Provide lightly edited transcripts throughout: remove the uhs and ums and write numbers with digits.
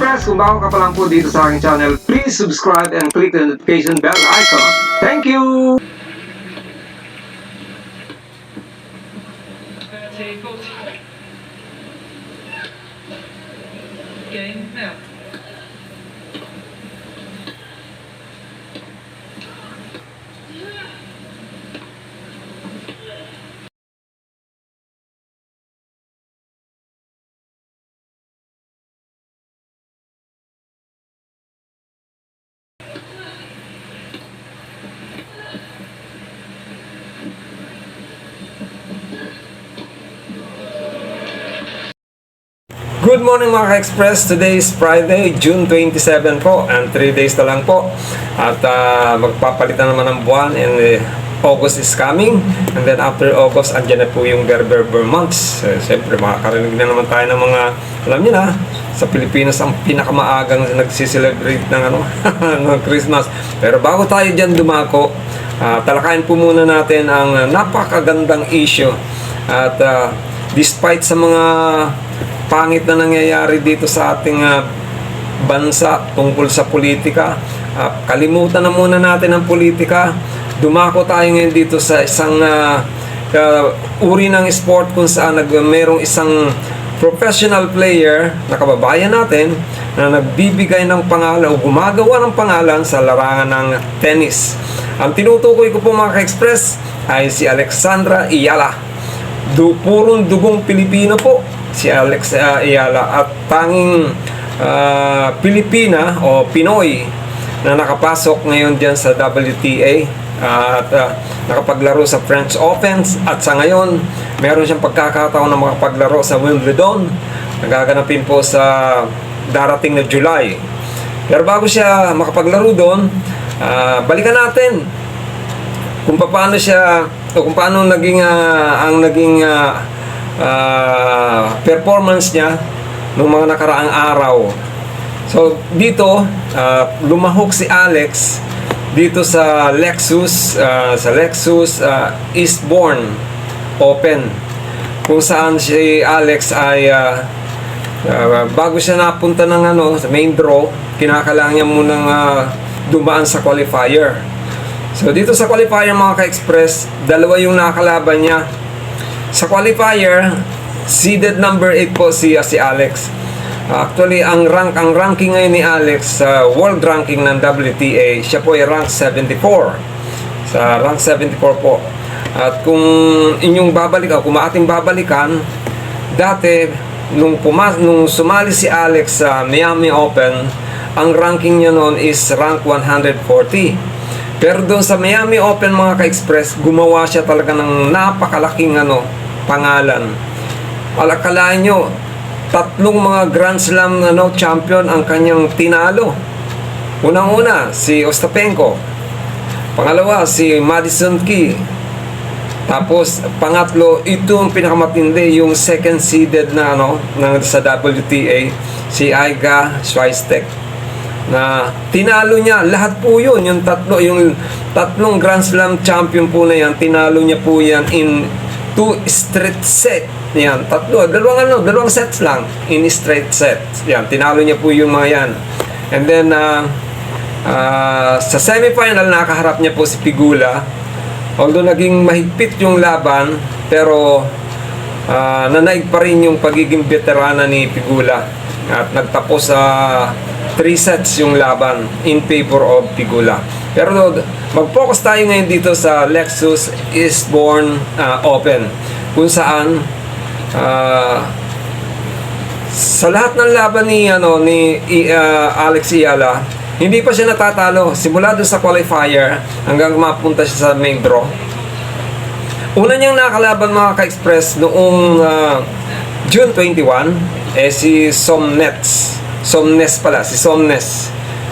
Ka-Express, kung bago ka pa lang po dito sa aking channel, please subscribe and click the notification bell icon. Thank you! Game now. Good morning mga ka-Express. Today is Friday, June 27 po, and 3 days na lang po. At magpapalitan naman ng buwan, and August is coming. And then after August, andyan na po yung Berber months. Siyempre, makakarinig na naman tayo ng mga, alam niyo na, sa Pilipinas ang pinakamaagang nagsiselebrate ng, ng Christmas. Pero bago tayo dyan dumako, talakayin po muna natin ang napakagandang issue. At despite sa mga pangit na nangyayari dito sa ating bansa tungkol sa politika, kalimutan na muna natin ang politika. Dumako tayo ngayon dito sa isang uri ng sport kung saan merong isang professional player na kababayan natin na nagbibigay ng pangalan o gumagawa ng pangalan sa larangan ng tennis. Ang tinutukoy ko po mga ka-Express ay si Alexandra Iyala. Purong dugong Pilipino po si Alex Iyala, at tanging Pilipina o Pinoy na nakapasok ngayon dyan sa WTA at nakapaglaro sa French Open, at sa ngayon meron siyang pagkakataon na makapaglaro sa Wimbledon, nagaganapin po sa darating na July. Pero bago siya makapaglaro doon, balikan natin kung paano siya o kung paano naging ang naging performance niya noong mga nakaraang araw. So dito lumahok si Alex dito sa Lexus Eastbourne Open, kung saan si Alex ay bago siya napunta ng sa main draw, kinakailangan niya munang dumaan sa qualifier. So dito sa qualifier mga ka-Express, dalawa yung nakalaban niya. Sa qualifier, seeded number 8 po si Alex. Actually, ang ranking ngayon ni Alex sa world ranking ng WTA, siya po ay rank 74. Sa rank 74 po. At kung inyong kung ating babalikan, dati nung sumali si Alex sa Miami Open, ang ranking niya noon is rank 140. Pero doon sa Miami Open mga ka-Express, gumawa siya talaga ng napakalaking pangalan. Alakalain nyo, 3 mga Grand Slam champion ang kanyang tinalo. Unang-una, si Ostapenko. Pangalawa, si Madison Key. Tapos, pangatlo, ito ang pinakamatindi, yung second seeded na sa WTA, si Iga Swiatek, na tinalo niya lahat po yun, yung tatlong Grand Slam champion po na yan, tinalo niya po yan in 2 straight set. Yan, dalawang sets lang in straight set. Yan, tinalo niya po yung mga yan. And then sa semifinal nakaharap niya po si Pegula. Although naging mahigpit yung laban, pero nanaig pa rin yung pagiging veterana ni Pegula, at nagtapos sa 3 sets yung laban in favor of Pegula. Pero mag-focus tayo ngayon dito sa Lexus Eastbourne Open, kung saan sa lahat ng laban ni Alex Iyala, hindi pa siya natatalo simula doon sa qualifier hanggang mapunta siya sa main draw. Una niyang nakalaban mga ka-Express noong June 21 si Somnes.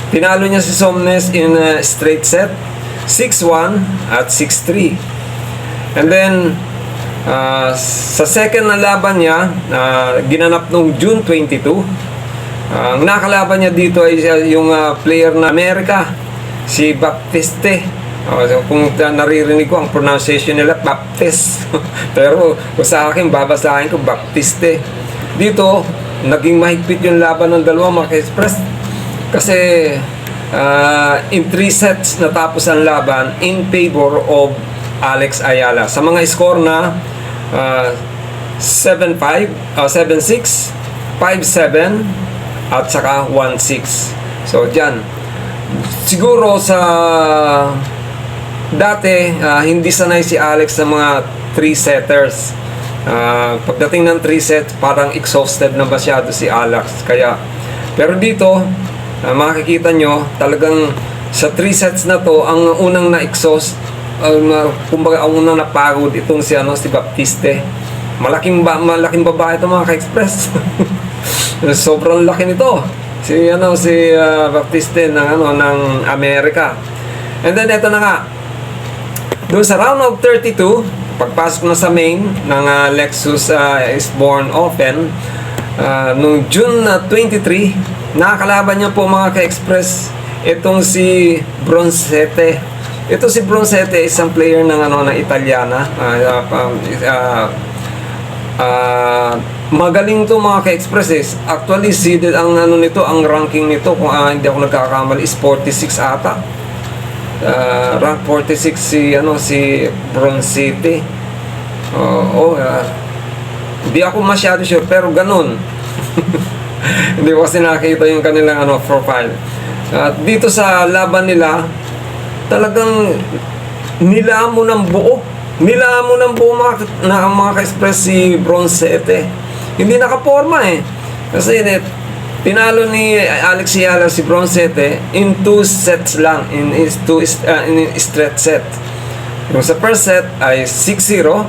Tinalo niya si Somnes in straight set, 6-1 at 6-3. And then sa second na laban niya, ginanap noong June 22, ang nakalaban niya dito ay yung player na Amerika, si Baptiste. Kung naririnig ko ang pronunciation nila, Baptiste. Pero sa akin, babasahin ko Baptiste. Dito, naging mahigpit yung laban ng dalawa, mga ka-express. Kasi in 3 sets natapos ang laban in favor of Alex Ayala. Sa mga score na 7-5, 7-6, 5-7 at saka 1-6. So dyan, siguro sa dati hindi sanay si Alex sa mga 3 setters. Pagdating ng 3 sets, parang exhausted na masyado si Alex. Kaya, pero dito makikita nyo talagang sa 3 sets na to, ang unang na-exhaust, kumbaga ang unang napagod itong si Baptiste. Malaking babae ito, mga ka-express. Sobrang laki nito. Si Baptiste ng Amerika. And then ito na nga. Doon sa round of 32, pagpasok na sa main ng Lexus Eastbourne Open, nung June 23, nakakalaban niya po, mga ka-express, itong si Bronzete. Ito si Bronzete, isang player ng Italiana. Magaling to, mga ka-express. Actually seeded ang ang ranking nito, kung hindi ako nagkakamali, is 46 ata. Rank 46 si Bronzete. Hindi ako masyado sure, pero ganun. Hindi ko kasi nakita yung kanilang profile. At dito sa laban nila, talagang nilamo ng buo. Mga ka-express si Bronzete. Hindi nakaporma kasi tinalo ni Alex Ayala si Bronzete in 2 sets lang, in straight set. Yung sa first set ay 6-0,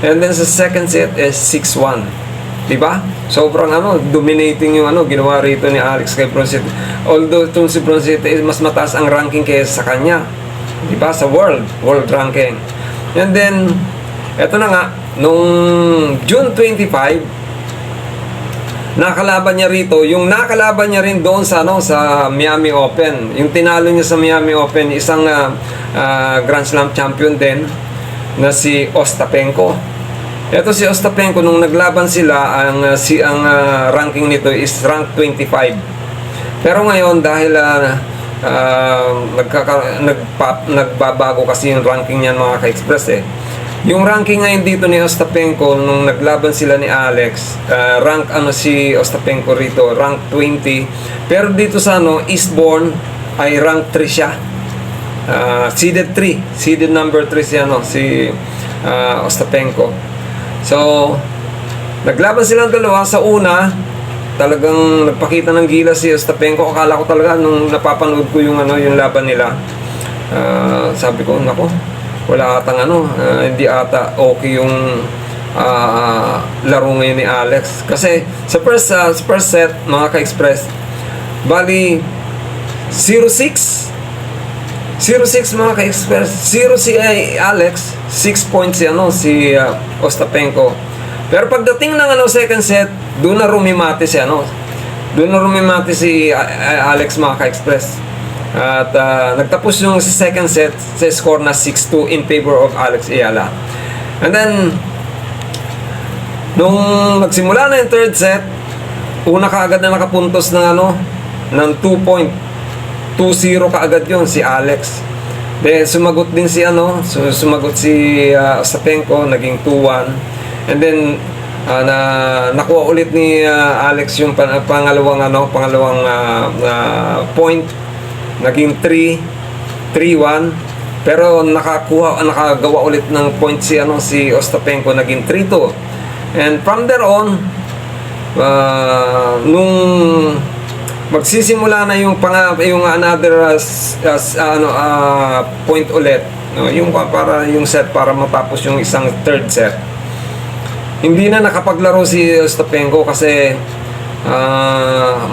and then sa second set is 6-1. Diba? Sobrang dominating yung ginawa rito ni Alex kay Bronzete. Although itong si Bronzete is mas mataas ang ranking kaysa sa kanya. Diba? Sa world ranking. And then, eto na nga, nung June 25, nakalaban niya rito, yung nakalaban niya rin doon sa Miami Open. Yung tinalo niya sa Miami Open, isang Grand Slam champion din na si Ostapenko. Ito si Ostapenko, nung naglaban sila, ang ranking nito is rank 25. Pero ngayon, dahil nagbabago kasi yung ranking niyan, mga ka-express Yung ranking ngayon dito ni Ostapenko, nung naglaban sila ni Alex, rank si Ostapenko rito, rank 20. Pero dito sa Eastbourne ay rank 3 siya. Seeded number 3 siya, si Ostapenko. So, naglaban silang dalawa. Sa una, talagang nagpakita ng gila si Ostapenko. Akala ko talaga nung napapanood ko yung laban nila, sabi ko, nako, wala atang hindi ata okay yung laro ngayon ni Alex. Kasi sa first set, mga ka-express, bali 0-6 mga ka-express. 0 si Alex, 6 points si Ostapenko. Pero pagdating ng second set, doon na rumimati si Alex, mga ka-express. At nagtapos yung second set sa score na 6-2 in favor of Alex Ayala. And then, nung nagsimula na yung third set, una kaagad na nakapuntos ng ng 2.20 kaagad yun si Alex. Then sumagot din si Ostapenko, naging 2-1. And then nakuha ulit ni Alex yung pangalawang point, naging 3-1. Pero nakagawa ulit ng point si Ostapenko, naging 3-2. And from there on, nung magsisimula na yung another point ulit, yung set para matapos yung isang third set, hindi na nakapaglaro si Ostapenko kasi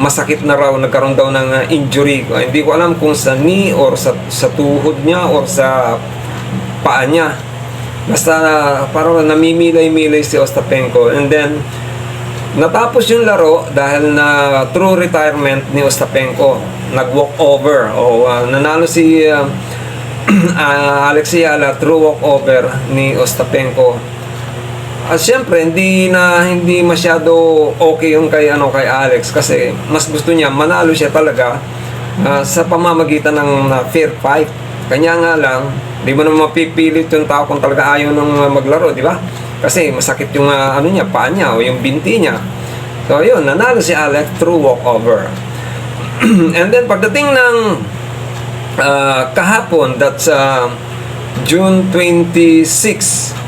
masakit na raw, nagkaroon daw ng injury. Hindi ko alam kung sa knee or sa tuhod niya or sa paa niya. Basta parang namimilay-milay si Ostapenko. And then natapos yung laro dahil na true retirement ni Ostapenko. Nag-walk over. Nanalo si Alex Ayala, true walk over ni Ostapenko. Siyempre hindi masyado okay yung kay Alex kasi mas gusto niya manalo siya talaga sa pamamagitan ng fair fight. Kanya nga lang, di mo naman mapipilit yung tao kung talaga ayaw nang maglaro, di ba? Kasi masakit yung niya, paa niya o yung binti niya. So yun, nanalo si Alex through walkover. And then pagdating ng kahapon, that's June 26.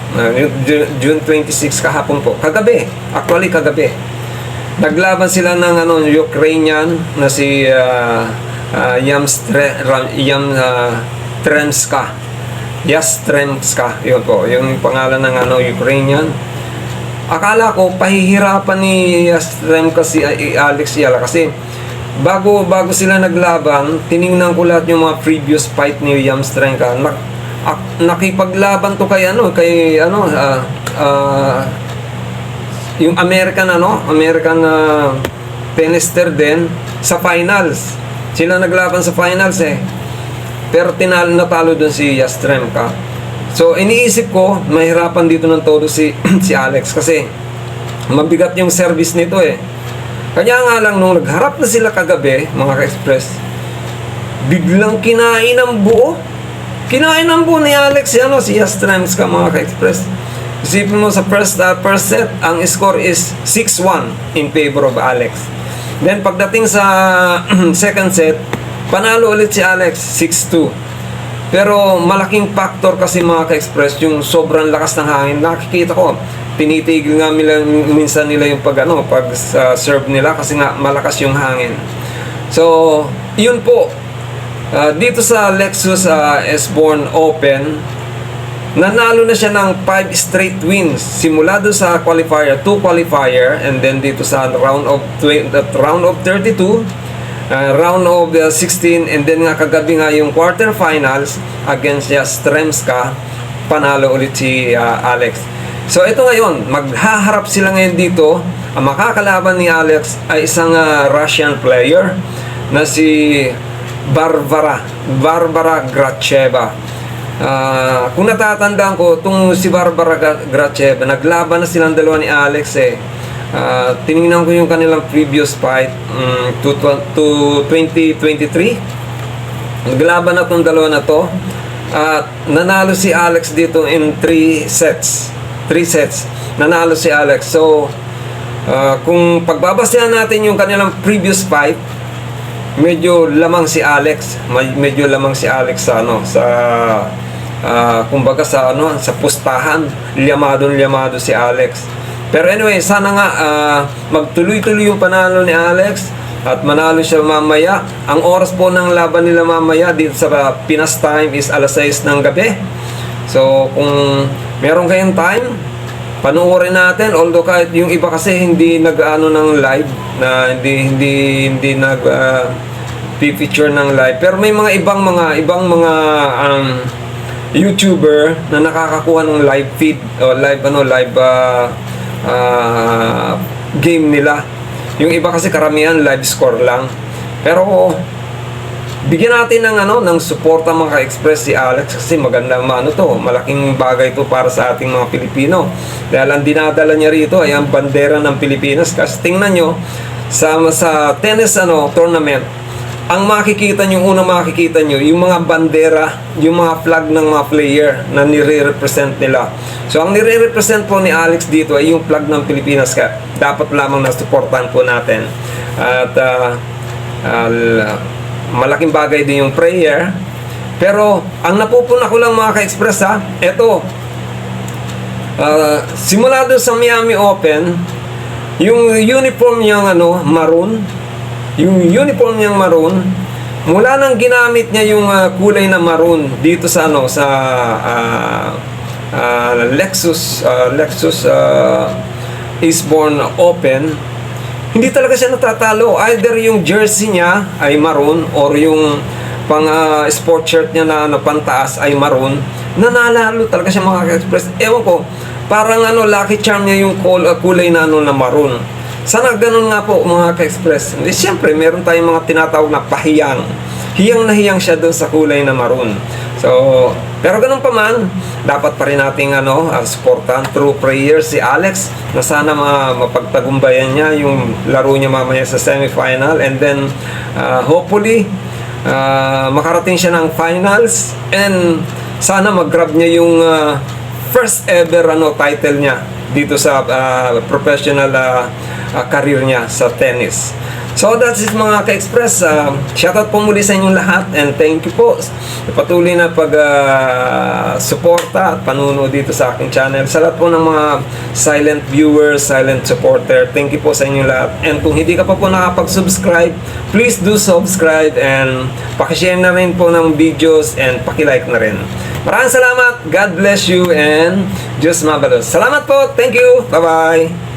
June 26 kahapon po. Kagabi. Actually kagabi. Naglaban sila ng Ukrainian na si Yastremska. Yastremska. Yun po. Yung pangalan ng Ukrainian. Akala ko pahihirapan ni Yastremska si Alex Yala kasi bago sila naglaban, tiningnan ko lahat yung mga previous fight ni Yastremska. Nakipaglaban to kay yung American tennister din sa finals. Sila naglaban sa finals pero natalo dun si Yastremska. So iniisip ko mahirapan dito ng todo si Alex kasi mabigat yung service nito Kanya nga lang nung nagharap na sila kagabi mga ka-express, biglang kinain ng buo ni Alex si Yastremska mga ka-express. Isipin mo sa first set, ang score is 6-1 in favor of Alex. Then pagdating sa second set, panalo ulit si Alex 6-2. Pero malaking factor kasi mga ka-express yung sobrang lakas ng hangin. Nakikita ko, tinitigil nga minsan nila yung pag serve nila kasi nga malakas yung hangin. So, yun po. Dito sa Lexus Eastbourne Open, nanalo na siya ng 5 straight wins simula doon sa qualifier, 2 qualifier, and then dito sa round of 32, round of 16, and then nga kagabi nga yung quarterfinals against Yastremska, panalo ulit si Alex. So ito ngayon, maghaharap sila ngayon dito. Ang makakalaban ni Alex ay isang Russian player na si Barbara Gracheva. Kung natatandaan ko, itong si Barbara Gracheva, naglaban na silang dalawa ni Alex tinignan ko yung kanilang previous fight to 2023. Naglaban na itong dalawa na to at nanalo si Alex dito in 3 sets. Nanalo si Alex. So kung pagbabasehan natin yung kanilang previous fight, medyo lamang si Alex kumbaga sa pustahan, lyamado si Alex. Pero anyway, sana nga magtuloy-tuloy yung panalo ni Alex at manalo siya mamaya. Ang oras po ng laban nila mamaya dito sa Pinas time is alas 6 ng gabi. So kung meron kayong time, panoorin natin. Although kahit yung iba kasi hindi ng live, na hindi feature ng live, pero may mga ibang mga YouTuber na nakakakuha ng live feed o live game nila. Yung iba kasi karamihan live score lang. Pero bigyan natin ng suporta mga ka-express si Alex kasi maganda malaking bagay to para sa ating mga Pilipino. Dahil ang dinadala niya rito ay ang bandera ng Pilipinas. Kasi tingnan nyo sa tennis tournament, ang unang makikita nyo, yung mga bandera, yung mga flag ng mga player na nire-represent nila. So, ang nire-represent po ni Alex dito ay yung flag ng Pilipinas. Kaya dapat lamang na supportan po natin. At malaking bagay din yung prayer. Pero, ang napupuna ko lang mga ka-express eto, simula doon sa Miami Open, yung uniform niyang maroon, mula nang ginamit niya yung kulay na maroon dito sa Lexus Eastbourne Open, hindi talaga siya natatalo. Either yung jersey niya ay maroon or yung pang sport shirt niya na pantaas ay maroon, nanalo talaga siya mga ka-express. Ewan ko, parang lucky charm niya yung kulay na na maroon. Sana ganun nga po mga ka-express. Hindi, siyempre meron tayong mga tinatawag na pahiyang. Hiyang na hiyang siya doon sa kulay na maroon. So, pero ganun pa man, dapat pa rin nating supportan through prayers si Alex na sana mapagtagumbayan niya yung laro niya mamaya sa semifinal, and then hopefully makarating siya ng finals, and sana mag-grab niya yung first ever title niya dito sa professional career niya sa tennis. So that's it mga ka-express. Shoutout po muli sa inyong lahat, and thank you po sa patuloy na suporta at panunood dito sa aking channel. Sa lahat po ng mga silent viewers, silent supporter, thank you po sa inyong lahat. And kung hindi ka pa po nakapag-subscribe, please do subscribe, and pakishare na rin po ng videos, and pakilike na rin. Maraming salamat, God bless you, and Diyos mabalos. Salamat po, thank you, bye bye.